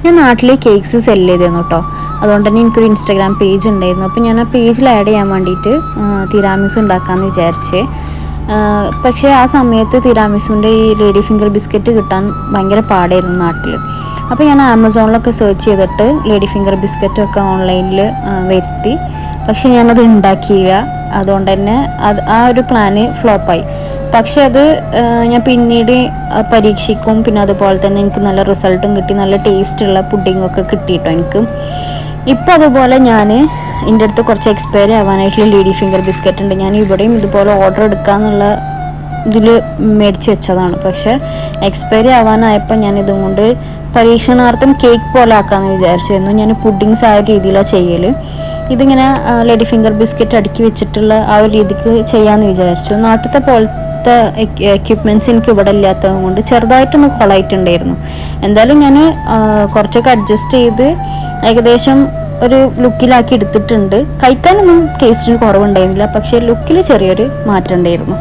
ഞാൻ നാട്ടിൽ cakes cell ചെയ്തിരുന്നു കേട്ടോ. അതുകൊണ്ട് തന്നെ എനിക്കൊരു ഇൻസ്റ്റാഗ്രാം പേജ് ഉണ്ടായിരുന്നു. അപ്പോൾ ഞാൻ ആ പേജിൽ ആഡ് ചെയ്യാൻ വേണ്ടിയിട്ട് തിരാമിസു ഉണ്ടാക്കാമെന്ന് വിചാരിച്ചേ. പക്ഷേ ആ സമയത്ത് തിരാമിസുവിൻ്റെ ഈ ലേഡി ഫിംഗർ ബിസ്ക്കറ്റ് കിട്ടാൻ ഭയങ്കര പാടായിരുന്നു നാട്ടിൽ. അപ്പോൾ ഞാൻ ആമസോണിലൊക്കെ സെർച്ച് ചെയ്തിട്ട് ലേഡി ഫിംഗർ ബിസ്ക്കറ്റൊക്കെ ഓൺലൈനിൽ വരുത്തി. പക്ഷെ ഞാനത് ഉണ്ടാക്കിയില്ല. അതുകൊണ്ട് തന്നെ ആ ഒരു പ്ലാന് ഫ്ലോപ്പായി. പക്ഷെ അത് ഞാൻ പിന്നീട് പരീക്ഷിക്കും. പിന്നെ അതുപോലെ തന്നെ എനിക്ക് നല്ല റിസൾട്ടും കിട്ടി, നല്ല ടേസ്റ്റുള്ള പുഡിങ്ങൊക്കെ കിട്ടിയിട്ടോ എനിക്ക്. ഇപ്പം അതുപോലെ ഞാൻ എൻ്റെ അടുത്ത് കുറച്ച് എക്സ്പയറി ആവാനായിട്ടുള്ള ലേഡി ഫിംഗർ ബിസ്ക്കറ്റ് ഉണ്ട്. ഞാൻ ഇവിടെയും ഇതുപോലെ ഓർഡർ എടുക്കാമെന്നുള്ള ഇതിൽ മേടിച്ച് വെച്ചതാണ്. പക്ഷേ എക്സ്പയറി ആവാനായപ്പോൾ ഞാൻ ഇതും കൊണ്ട് പരീക്ഷണാർത്ഥം കേക്ക് പോലെ ആക്കാമെന്ന് വിചാരിച്ചിരുന്നു. ഞാൻ പുഡിങ്സ് ആ ഒരു രീതിയിലാണ് ചെയ്യൽ. ഇതിങ്ങനെ ലേഡി ഫിംഗർ ബിസ്ക്കറ്റ് അടുക്കി വെച്ചിട്ടുള്ള ആ ഒരു രീതിക്ക് ചെയ്യാമെന്ന് വിചാരിച്ചു. നാട്ടിലത്തെ പോലത്തെ എക്യുപ്മെൻറ്റ്സ് എനിക്ക് ഇവിടെ ഇല്ലാത്തത് കൊണ്ട് ചെറുതായിട്ടൊന്ന് കൊളായിട്ടുണ്ടായിരുന്നു. എന്തായാലും ഞാൻ കുറച്ചൊക്കെ അഡ്ജസ്റ്റ് ചെയ്ത് ഏകദേശം ഒരു ലുക്കിലാക്കി എടുത്തിട്ടുണ്ട്. കഴിക്കാനൊന്നും ടേസ്റ്റിന് കുറവുണ്ടായിരുന്നില്ല, പക്ഷേ ലുക്കിൽ ചെറിയൊരു മാറ്റം ഉണ്ടായിരുന്നു.